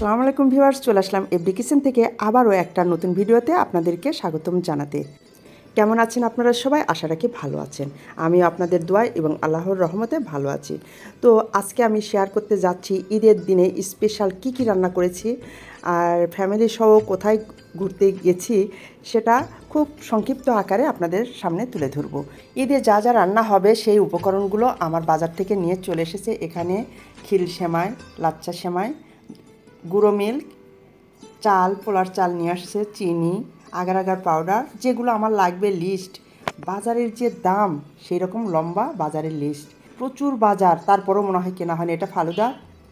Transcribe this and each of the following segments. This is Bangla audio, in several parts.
আসসালামু আলাইকুম ভিউয়ার্স, চলে আসলাম এভরি কিচেন থেকে আবারও একটা নতুন ভিডিওতে আপনাদেরকে স্বাগতম জানাতে। কেমন আছেন আপনারা সবাই? আশা রাখি ভালো আছেন। আমিও আপনাদের দোয়ায় এবং আল্লাহর রহমতে ভালো আছি। তো আজকে আমি শেয়ার করতে যাচ্ছি ঈদের দিনে স্পেশাল কী রান্না করেছি আর ফ্যামিলি সহ কোথায় ঘুরতে গেছি সেটা খুব সংক্ষিপ্ত আকারে আপনাদের সামনে তুলে ধরব। ঈদে যা যা রান্না হবে সেই উপকরণগুলো আমার বাজার থেকে নিয়ে চলে এসেছে। এখানে খিল সেমাই, লাচ্চা সেমাই, গুঁড়ো মিল্ক, চাল, পোলার চাল নিয়ে আসছে, চিনি, আগার আগার পাউডার, যেগুলো আমার লাগবে লিস্ট। বাজারের যে দাম সেই রকম লম্বা বাজারের লিস্ট, প্রচুর বাজার, তারপরও মনে হয় কেনা হয়নি। এটা ফালুদা,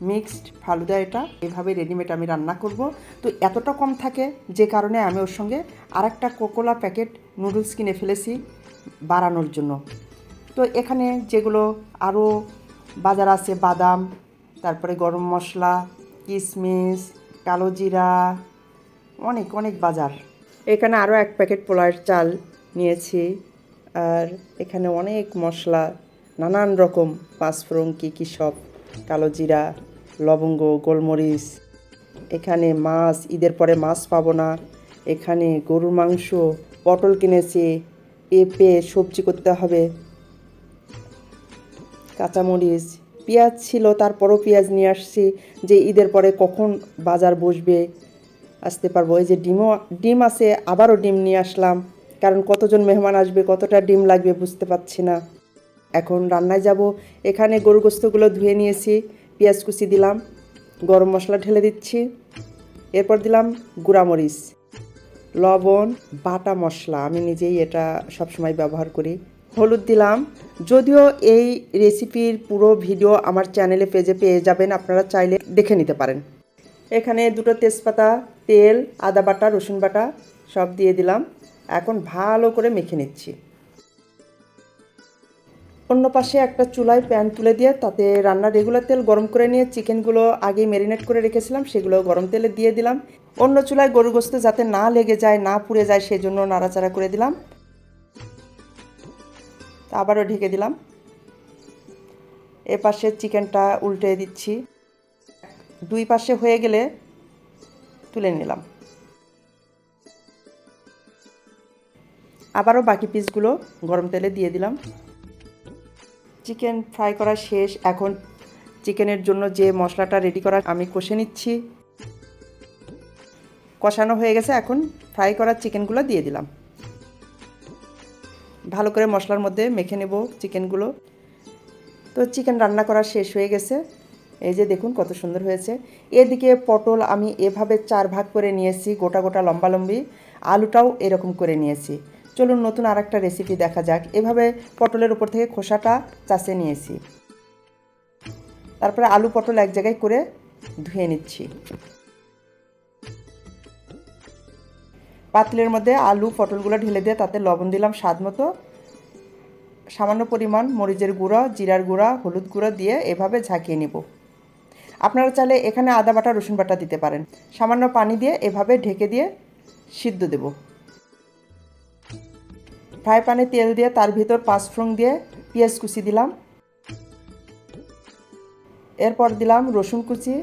মিক্সড ফালুদা, এটা এভাবে রেডিমেড আমি রান্না করব। তো এতটা কম থাকে যে কারণে আমি ওর সঙ্গে আরেকটা কোকোলা প্যাকেট নুডলস কিনে ফেলেছি বাড়ানোর জন্য। তো এখানে যেগুলো আরও বাজার আছে, বাদাম, তারপরে গরম মশলা, কিশমিশ, কালো জিরা, অনেক অনেক বাজার। এখানে আরও এক প্যাকেট পোলার চাল নিয়েছি। আর এখানে অনেক মশলা, নানান রকম পাঁচফোড়ন, কী সব, কালো জিরা, লবঙ্গ, গোলমরিচ। এখানে মাছ, ঈদের পরে মাছ পাবো না। এখানে গরুর মাংস, পটল কিনেছি, পেঁপে সবজি করতে হবে, কাঁচামরিচ, পেঁয়াজ ছিল, তারপরও পেঁয়াজ নিয়ে আসছি যে ঈদের পরে কখন বাজার বসবে আসতে পারবো। এই যে ডিম আছে, আবারও ডিম নিয়ে আসলাম, কারণ কতজন মেহমান আসবে, কতটা ডিম লাগবে বুঝতে পারছি না। এখন রান্নায় যাব। এখানে গরু গোস্তগুলো ধুয়ে নিয়েছি, পেঁয়াজ কুচি দিলাম, গরম মশলা ঢেলে দিচ্ছি, এরপর দিলাম গুঁড়ামরিচ, লবণ, বাটা মশলা, আমি নিজেই এটা সবসময় ব্যবহার করি, হলুদ দিলাম। যদিও এই রেসিপির পুরো ভিডিও আমার চ্যানেলে পেজে পেয়ে যাবেন, আপনারা চাইলে দেখে নিতে পারেন। এখানে দুটো তেজপাতা, তেল, আদা বাটা, রসুন বাটা সব দিয়ে দিলাম। এখন ভালো করে মেখে নিচ্ছি। অন্য পাশে একটা চুলায় প্যান তুলে দিয়ে তাতে রান্নার রেগুলার তেল গরম করে নিয়ে চিকেনগুলো আগে ম্যারিনেট করে রেখেছিলাম সেগুলো গরম তেলে দিয়ে দিলাম। অন্য চুলায় গরু গোস্ত যাতে না লেগে যায়, না পুড়ে যায়, সেজন্য নাড়াচাড়া করে দিলাম। আবারও ঢেকে দিলাম। এপাশে চিকেনটা উল্টে দিচ্ছি। দুই পাশে হয়ে গেলে তুলে নিলাম। আবারও বাকি পিসগুলো গরম তেলে দিয়ে দিলাম। চিকেন ফ্রাই করা শেষ। এখন চিকেনের জন্য যে মশলাটা রেডি করা আমি কষে নিচ্ছি। কষানো হয়ে গেছে, এখন ফ্রাই করা চিকেনগুলো দিয়ে দিলাম। ভালো করে মশলার মধ্যে মেখে নেব চিকেনগুলো। তো চিকেন রান্না করা শেষ হয়ে গেছে। এই যে দেখুন কত সুন্দর হয়েছে। এদিকে পটল আমি এভাবে 4 ভাগ করে নিয়েছি, গোটা গোটা লম্বা লম্বি। আলুটাও এরকম করে নিয়েছি। চলুন নতুন আর একটা রেসিপি দেখা যাক। এভাবে পটলের উপর থেকে খোসাটা চাষে নিয়েছি, তারপরে আলু পটল এক জায়গায় করে ধুয়ে নিচ্ছি। পাতিলের মধ্যে আলু পটলগুলো ঢেলে দিয়ে তাতে লবণ দিলাম স্বাদ মতো, সামান্য পরিমাণ মরিচের গুঁড়ো, জিরার গুঁড়া, হলুদ গুঁড়ো দিয়ে এভাবে ঝাঁকিয়ে নেব। আপনারা চাইলে এখানে আদা বাটা, রসুন বাটা দিতে পারেন। সামান্য পানি দিয়ে এভাবে ঢেকে দিয়ে সিদ্ধ দেব। ফ্রাই প্যানে তেল দিয়ে তার ভিতর পাঁচফোড়ন দিয়ে পেঁয়াজ কুচি দিলাম, এরপর দিলাম রসুন কুচি,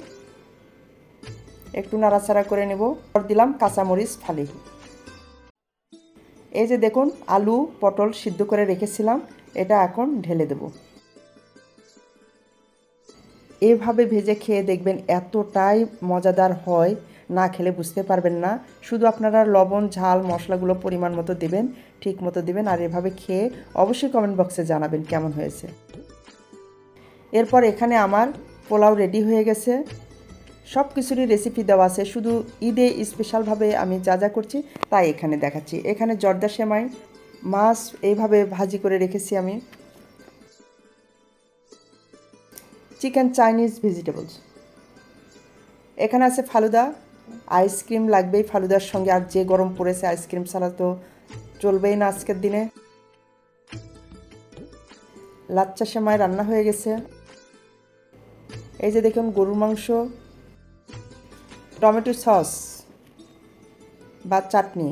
একটু নাড়াচাড়া করে নেব। পর দিলাম কাঁচামরিচ ফালি। এই যে দেখুন আলু পটল সিদ্ধ করে রেখেছিলাম, এটা এখন ঢেলে দেব। এভাবে ভেজে খেয়ে দেখবেন এতটাই মজাদার হয়, না খেলে বুঝতে পারবেন না। শুধু আপনারা লবণ, ঝাল, মশলাগুলো পরিমাণ মতো দেবেন, ঠিক মতো দেবেন। আর এভাবে খেয়ে অবশ্যই কমেন্ট বক্সে জানাবেন কেমন হয়েছে। এরপর এখানে আমার পোলাও রেডি হয়ে গেছে। সব কিছুরই রেসিপি দেওয়া আছে, শুধু ঈদে স্পেশালভাবে আমি যা যা করছি তাই এখানে দেখাচ্ছি। এখানে জর্দা সেমাই, মাছ এইভাবে ভাজি করে রেখেছি আমি, চিকেন চাইনিজ ভেজিটেবলস। এখানে আছে ফালুদা, আইসক্রিম লাগবেই ফালুদার সঙ্গে, আর যে গরম পড়েছে আইসক্রিম ছাড়া তো চলবেই না আজকের দিনে। লাচ্চা সেমাই রান্না হয়ে গেছে। এই যে দেখুন গরুর মাংস, টমেটো সস বা চাটনি,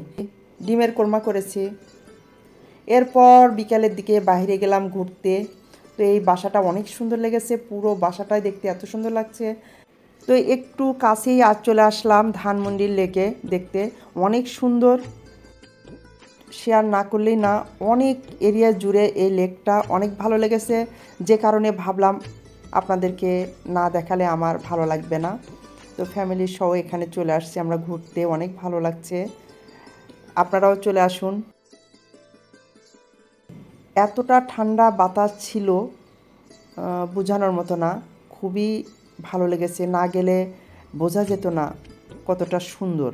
ডিমের কোরমা করেছি। এরপর বিকালের দিকে বাইরে গেলাম ঘুরতে। তো এই বাসাটা অনেক সুন্দর লেগেছে, পুরো বাসাটাই দেখতে এত সুন্দর লাগছে। তো একটু কাছেই আজ চলে আসলাম ধানমন্ডির লেকে দেখতে, অনেক সুন্দর। শেয়ার না করলেই না, অনেক এরিয়া জুড়ে এই লেকটা অনেক ভালো লেগেছে, যে কারণে ভাবলাম আপনাদেরকে না দেখালে আমার ভালো লাগবে না। তো ফ্যামিলির সহ এখানে চলে আসছি আমরা ঘুরতে, অনেক ভালো লাগছে, আপনারাও চলে আসুন। এতটা ঠান্ডা বাতাস ছিল বোঝানোর মতো না, খুবই ভালো লেগেছে, না গেলে বোঝা যেত না কতটা সুন্দর।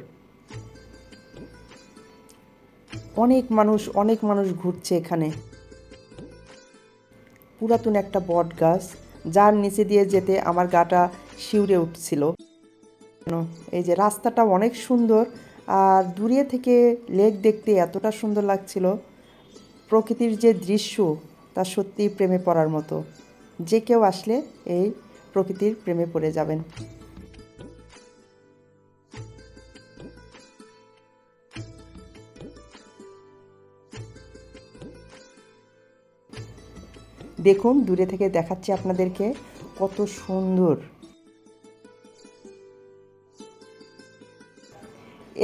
অনেক মানুষ ঘুরছে এখানে। পুরাতন একটা বট গাছ, যার নিচে দিয়ে যেতে আমার গাটা শিউরে উঠছিল। এই যে রাস্তাটা অনেক সুন্দর, আর দূরে থেকে লেক দেখতে এতটা সুন্দর লাগছিল। প্রকৃতির যে দৃশ্য তা সত্যিই প্রেমে পড়ার মতো, যে কেউ আসলে এই প্রকৃতির প্রেমে পড়ে যাবেন। দেখুন দূরে থেকে দেখাচ্ছি আপনাদেরকে কত সুন্দর।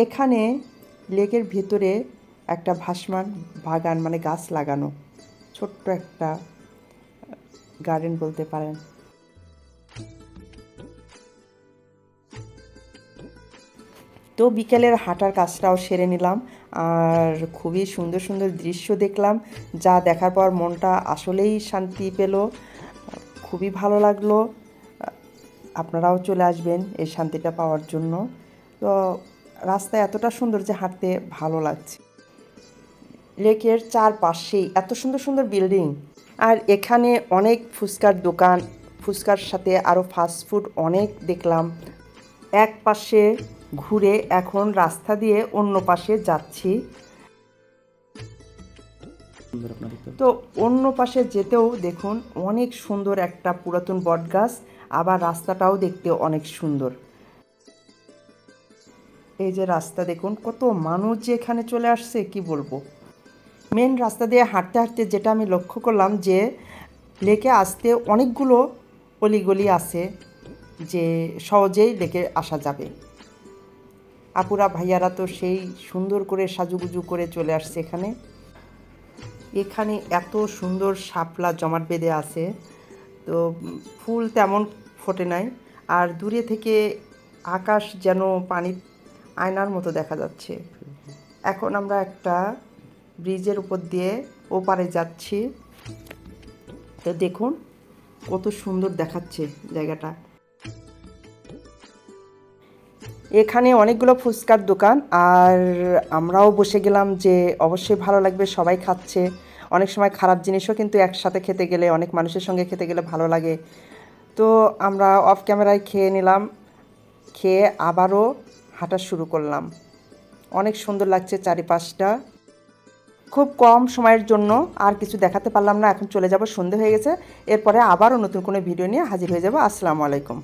এখানে লেকের ভেতরে একটা ভাসমান বাগান, মানে গাছ লাগানো, ছোট্ট একটা গার্ডেন বলতে পারেন। তো বিকেলের হাঁটার কাজটাও সেরে নিলাম, আর খুবই সুন্দর সুন্দর দৃশ্য দেখলাম, যা দেখার পর মনটা আসলেই শান্তি পেল, খুবই ভালো লাগলো। আপনারাও চলে আসবেন এই শান্তিটা পাওয়ার জন্য। তো রাস্তা এতটা সুন্দর যে হাঁটতে ভালো লাগছে। লেকের চারপাশেই এত সুন্দর সুন্দর বিল্ডিং, আর এখানে অনেক ফুচকার দোকান, ফুচকার সাথে আরও ফাস্টফুড অনেক দেখলাম। এক পাশে ঘুরে এখন রাস্তা দিয়ে অন্য পাশে যাচ্ছি। তো অন্য পাশে যেতেও দেখুন অনেক সুন্দর একটা পুরাতন বটগাছ, আবার রাস্তাটাও দেখতে অনেক সুন্দর। এই যে রাস্তা দেখুন, কত মানুষ যে এখানে চলে আসছে কি বলবো। মেন রাস্তা দিয়ে হাঁটতে হাঁটতে যেটা আমি লক্ষ্য করলাম যে লেকে আসতে অনেকগুলো অলিগলি আছে, যে সহজেই লেকে আসা যাবে। আপুরা ভাইয়ারা তো সেই সুন্দর করে সাজুগুজু করে চলে আসছে এখানে। এখানে এত সুন্দর শাপলা জমাট বেঁধে আছে, তো ফুল তেমন ফোটে নাই, আর দূরে থেকে আকাশ যেন পানির আয়নার মতো দেখা যাচ্ছে। এখন আমরা একটা ব্রিজের উপর দিয়ে ওপারে যাচ্ছি। তো দেখুন কত সুন্দর দেখাচ্ছে জায়গাটা। এখানে অনেকগুলো ফুচকার দোকান, আর আমরাও বসে গেলাম, যে অবশ্যই ভালো লাগবে, সবাই খাচ্ছে। অনেক সময় খারাপ জিনিসও কিন্তু একসাথে খেতে গেলে, অনেক মানুষের সঙ্গে খেতে গেলে ভালো লাগে। তো আমরা অফ ক্যামেরায় খেয়ে নিলাম, খেয়ে আবারও হাঁটা শুরু করলাম। অনেক সুন্দর লাগছে চারিপাশটা। খুব কম সময়ের জন্য আর কিছু দেখাতে পারলাম না, এখন চলে যাব, সন্ধে হয়ে গেছে। এরপরে আবারও নতুন কোনো ভিডিও নিয়ে হাজির হয়ে যাব। আসসালামু আলাইকুম।